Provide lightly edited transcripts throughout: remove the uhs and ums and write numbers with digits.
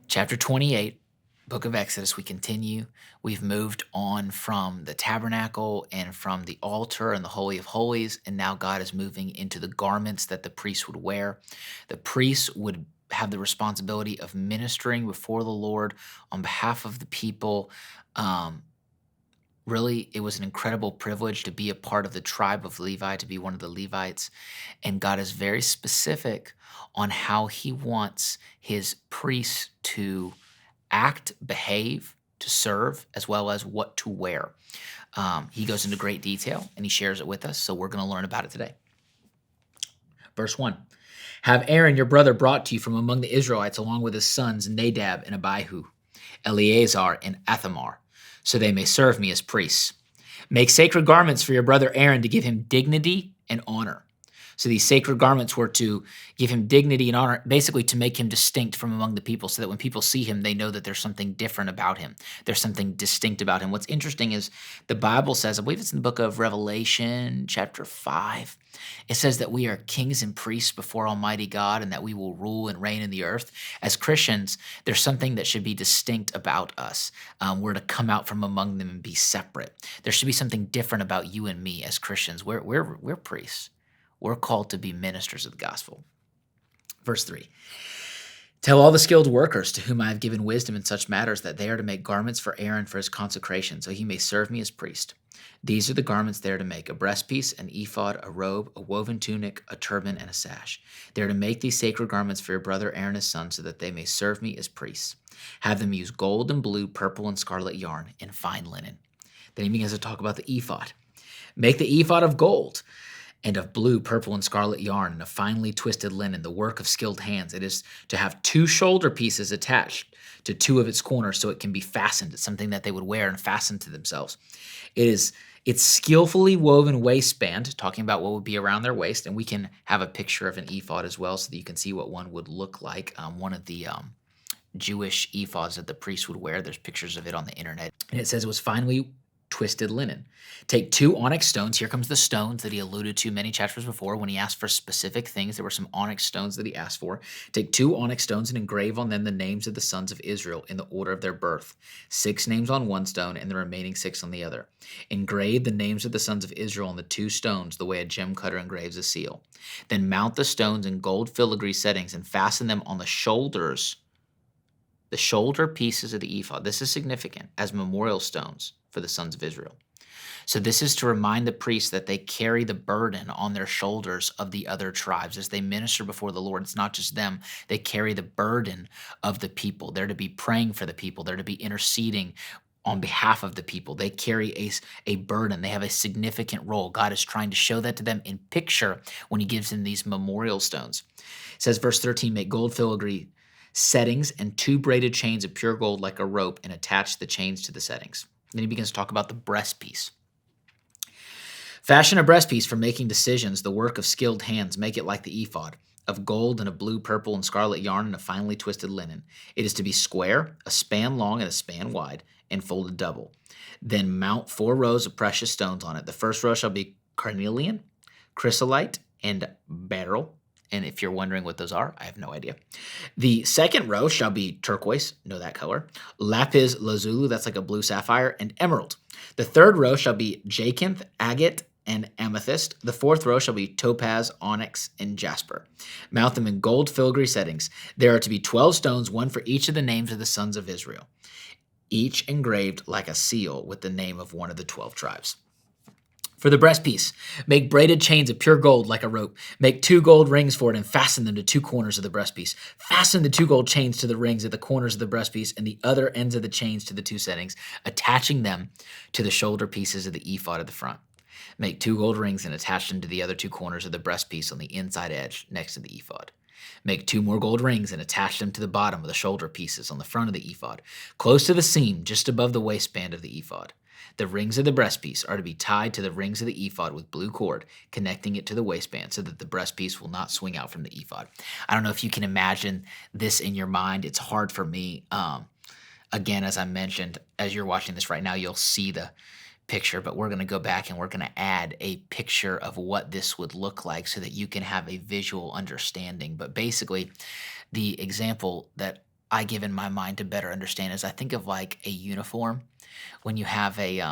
Chapter 28, book of Exodus, we continue. We've moved on from the tabernacle and from the altar and the Holy of Holies, and now God is moving into the garments that the priests would wear. The priests would have the responsibility of ministering before the Lord on behalf of the people. Really, it was an incredible privilege to be a part of the tribe of Levi, to be one of the Levites. And God is very specific on how he wants his priests to act, behave, to serve, as well as what to wear. He goes into great detail and he shares it with us. So we're going to learn about it today. Verse 1. Have Aaron your brother brought to you from among the Israelites, along with his sons Nadab and Abihu, Eleazar and Ithamar, so they may serve me as priests. Make sacred garments for your brother Aaron to give him dignity and honor. So these sacred garments were to give him dignity and honor, basically to make him distinct from among the people, so that when people see him, they know that there's something different about him. There's something distinct about him. What's interesting is the Bible says, I believe it's in the book of Revelation, chapter 5, it says that we are kings and priests before Almighty God and that we will rule and reign in the earth. As Christians, there's something that should be distinct about us. We're to come out from among them and be separate. There should be something different about you and me as Christians. We're priests. We're called to be ministers of the gospel. Verse 3. Tell all the skilled workers to whom I have given wisdom in such matters that they are to make garments for Aaron for his consecration, so he may serve me as priest. These are the garments they are to make: a breastpiece, an ephod, a robe, a woven tunic, a turban, and a sash. They are to make these sacred garments for your brother Aaron his son, so that they may serve me as priests. Have them use gold and blue, purple and scarlet yarn, and fine linen. Then he begins to talk about the ephod. Make the ephod of gold and of blue, purple, and scarlet yarn, and of finely twisted linen, the work of skilled hands. It is to have 2 shoulder pieces attached to 2 of its corners so it can be fastened. It's something that they would wear and fasten to themselves. It's skillfully woven waistband, talking about what would be around their waist, and we can have a picture of an ephod as well so that you can see what one would look like. One of the Jewish ephods that the priests would wear, there's pictures of it on the internet, and it says it was finely twisted linen. Take 2 onyx stones. Here comes the stones that he alluded to many chapters before when he asked for specific things. There were some onyx stones that he asked for. Take 2 onyx stones and engrave on them the names of the sons of Israel in the order of their birth. 6 names on one stone and the remaining 6 on the other. Engrave the names of the sons of Israel on the 2 stones the way a gem cutter engraves a seal. Then mount the stones in gold filigree settings and fasten them on the shoulders, the shoulder pieces of the ephod. This is significant, as memorial stones for the sons of Israel. So this is to remind the priests that they carry the burden on their shoulders of the other tribes. As they minister before the Lord, it's not just them. They carry the burden of the people. They're to be praying for the people. They're to be interceding on behalf of the people. They carry a burden. They have a significant role. God is trying to show that to them in picture when he gives them these memorial stones. It says, verse 13, make gold filigree settings and 2 braided chains of pure gold like a rope, and attach the chains to the settings. Then he begins to talk about the breastpiece. Fashion a breastpiece for making decisions, the work of skilled hands. Make it like the ephod, of gold and of blue, purple, and scarlet yarn, and of finely twisted linen. It is to be square, a span long and a span wide, and folded double. Then mount 4 rows of precious stones on it. The first row shall be carnelian, chrysolite, and beryl. And if you're wondering what those are, I have no idea. The second row shall be turquoise, know that color, lapis lazuli, that's like a blue sapphire, and emerald. The third row shall be jacinth, agate, and amethyst. The fourth row shall be topaz, onyx, and jasper. Mount them in gold filigree settings. There are to be 12 stones, 1 for each of the names of the sons of Israel, each engraved like a seal with the name of one of the 12 tribes. For the breastpiece, make braided chains of pure gold like a rope. Make 2 gold rings for it and fasten them to 2 corners of the breastpiece. Fasten the 2 gold chains to the rings at the corners of the breastpiece and the other ends of the chains to the 2 settings, attaching them to the shoulder pieces of the ephod at the front. Make 2 gold rings and attach them to the other 2 corners of the breastpiece on the inside edge next to the ephod. Make 2 more gold rings and attach them to the bottom of the shoulder pieces on the front of the ephod, close to the seam just above the waistband of the ephod. The rings of the breastpiece are to be tied to the rings of the ephod with blue cord, connecting it to the waistband so that the breastpiece will not swing out from the ephod. I don't know if you can imagine this in your mind. It's hard for me. Again, as I mentioned, as you're watching this right now, you'll see the picture, but we're going to go back and we're going to add a picture of what this would look like so that you can have a visual understanding. But basically, the example that I give in my mind to better understand is I think of like a uniform when you have a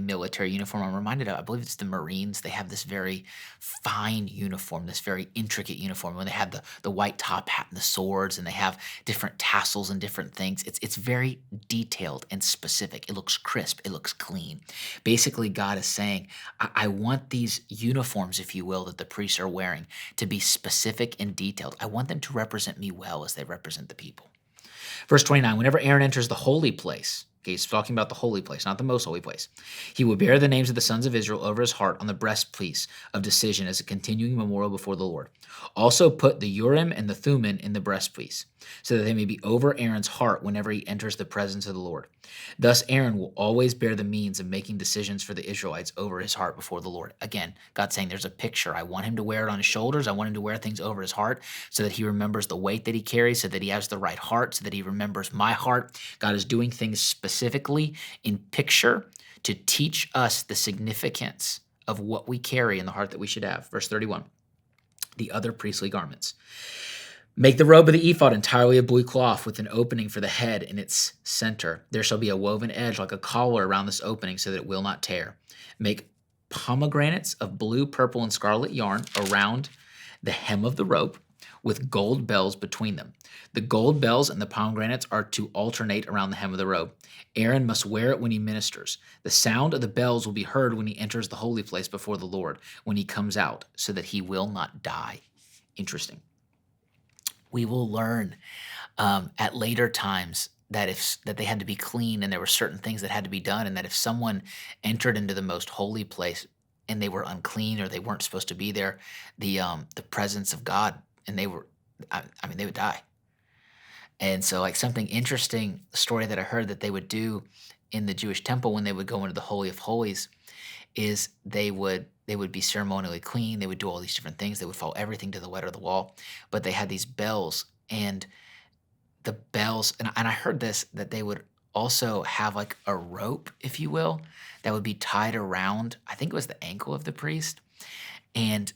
military uniform. I'm reminded of, I believe it's the Marines. They have this very fine uniform, this very intricate uniform. When they have the white top hat and the swords, and they have different tassels and different things. It's very detailed and specific. It looks crisp. It looks clean. Basically, God is saying, I want these uniforms, if you will, that the priests are wearing to be specific and detailed. I want them to represent me well as they represent the people. Verse 29, whenever Aaron enters the holy place, okay, he's talking about the holy place, not the most holy place, he will bear the names of the sons of Israel over his heart on the breastpiece of decision as a continuing memorial before the Lord. Also put the Urim and the Thummim in the breastpiece, so that they may be over Aaron's heart whenever he enters the presence of the Lord. Thus Aaron will always bear the means of making decisions for the Israelites over his heart before the Lord. Again, God's saying there's a picture. I want him to wear it on his shoulders. I want him to wear things over his heart so that he remembers the weight that he carries, so that he has the right heart, so that he remembers my heart. God is doing things specifically in picture to teach us the significance of what we carry in the heart that we should have. Verse 31, the other priestly garments. Make the robe of the ephod entirely of blue cloth with an opening for the head in its center. There shall be a woven edge like a collar around this opening so that it will not tear. Make pomegranates of blue, purple, and scarlet yarn around the hem of the robe with gold bells between them. The gold bells and the pomegranates are to alternate around the hem of the robe. Aaron must wear it when he ministers. The sound of the bells will be heard when he enters the holy place before the Lord, when he comes out, so that he will not die. Interesting. We will learn at later times that they had to be clean, and there were certain things that had to be done, and that if someone entered into the most holy place and they were unclean or they weren't supposed to be there, the presence of God, and they would die. And so, like, something interesting story that I heard that they would do in the Jewish temple when they would go into the Holy of Holies is they would be ceremonially clean. They would do all these different things. They would follow everything to the letter of the law. But they had these bells, and the bells, and I heard this, that they would also have like a rope, if you will, that would be tied around, I think it was the ankle of the priest. And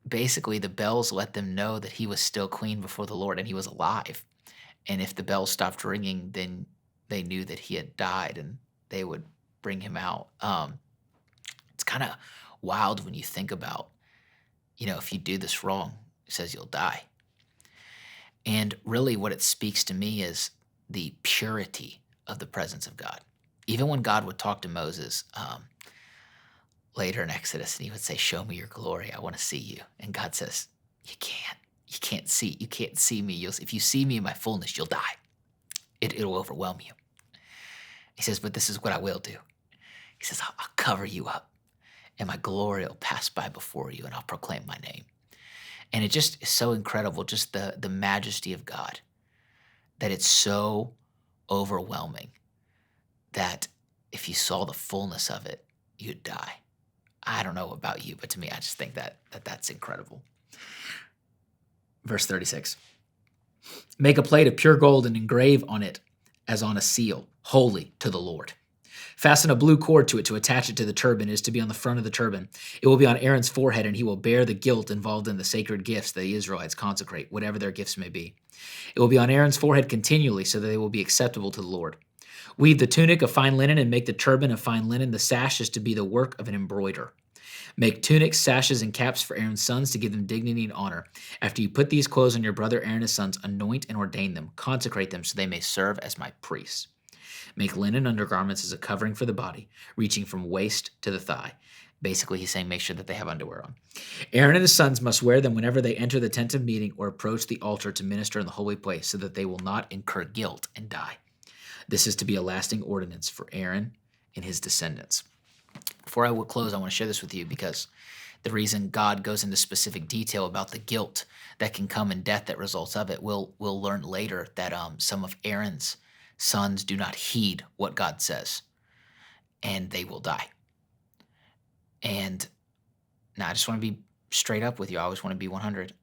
basically the bells let them know that he was still clean before the Lord and he was alive. And if the bells stopped ringing, then they knew that he had died, and they would bring him out. It's kind of wild when you think about, if you do this wrong, it says you'll die. And really what it speaks to me is the purity of the presence of God. Even when God would talk to Moses later in Exodus, and he would say, show me your glory. I want to see you. And God says, you can't see me. If you see me in my fullness, you'll die. It'll overwhelm you. He says, but this is what I will do. He says, I'll cover you up, and my glory will pass by before you, and I'll proclaim my name. And it just is so incredible, just the majesty of God, that it's so overwhelming that if you saw the fullness of it, you'd die. I don't know about you, but to me, I just think that's incredible. Verse 36. Make a plate of pure gold and engrave on it as on a seal, holy to the Lord. Fasten a blue cord to it to attach it to the turban. It is to be on the front of the turban. It will be on Aaron's forehead, and he will bear the guilt involved in the sacred gifts that the Israelites consecrate, whatever their gifts may be. It will be on Aaron's forehead continually, so that they will be acceptable to the Lord. Weave the tunic of fine linen and make the turban of fine linen. The sash is to be the work of an embroider. Make tunics, sashes, and caps for Aaron's sons to give them dignity and honor. After you put these clothes on your brother Aaron and his sons, anoint and ordain them, consecrate them so they may serve as my priests. Make linen undergarments as a covering for the body, reaching from waist to the thigh. Basically, he's saying make sure that they have underwear on. Aaron and his sons must wear them whenever they enter the tent of meeting or approach the altar to minister in the holy place, so that they will not incur guilt and die. This is to be a lasting ordinance for Aaron and his descendants. Before I will close, I want to share this with you, because the reason God goes into specific detail about the guilt that can come and death that results of it, we'll learn later that some of Aaron's sons do not heed what God says, and they will die. And now I just want to be straight up with you. I always want to be 100.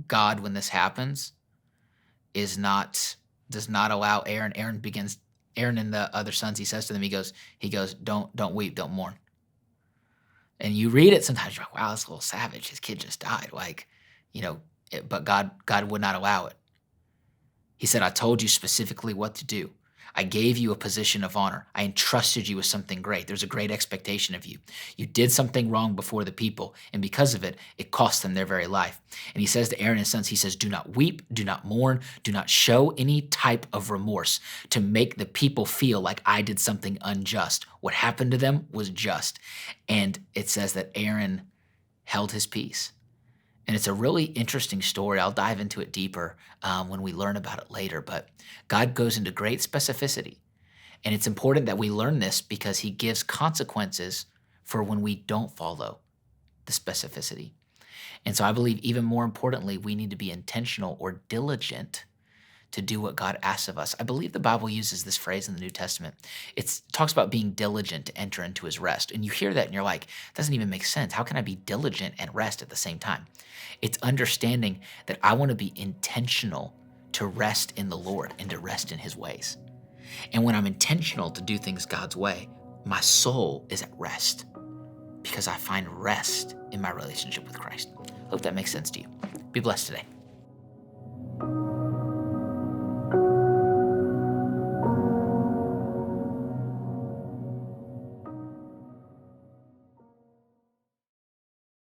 God, when this happens, does not allow Aaron. Aaron and the other sons, he says to them, he goes, don't weep, don't mourn. And you read it sometimes, you're like, wow, that's a little savage. His kid just died. Like, but God would not allow it. He said, I told you specifically what to do. I gave you a position of honor. I entrusted you with something great. There's a great expectation of you. You did something wrong before the people, and because of it, it cost them their very life. And he says to Aaron and his sons, he says, do not weep, do not mourn, do not show any type of remorse to make the people feel like I did something unjust. What happened to them was just. And it says that Aaron held his peace. And it's a really interesting story. I'll dive into it deeper when we learn about it later. But God goes into great specificity. And it's important that we learn this because he gives consequences for when we don't follow the specificity. And so I believe even more importantly, we need to be intentional or diligent to do what God asks of us. I believe the Bible uses this phrase in the New Testament. It talks about being diligent to enter into his rest. And you hear that and you're like, it doesn't even make sense. How can I be diligent and rest at the same time? It's understanding that I want to be intentional to rest in the Lord and to rest in his ways. And when I'm intentional to do things God's way, my soul is at rest because I find rest in my relationship with Christ. Hope that makes sense to you. Be blessed today.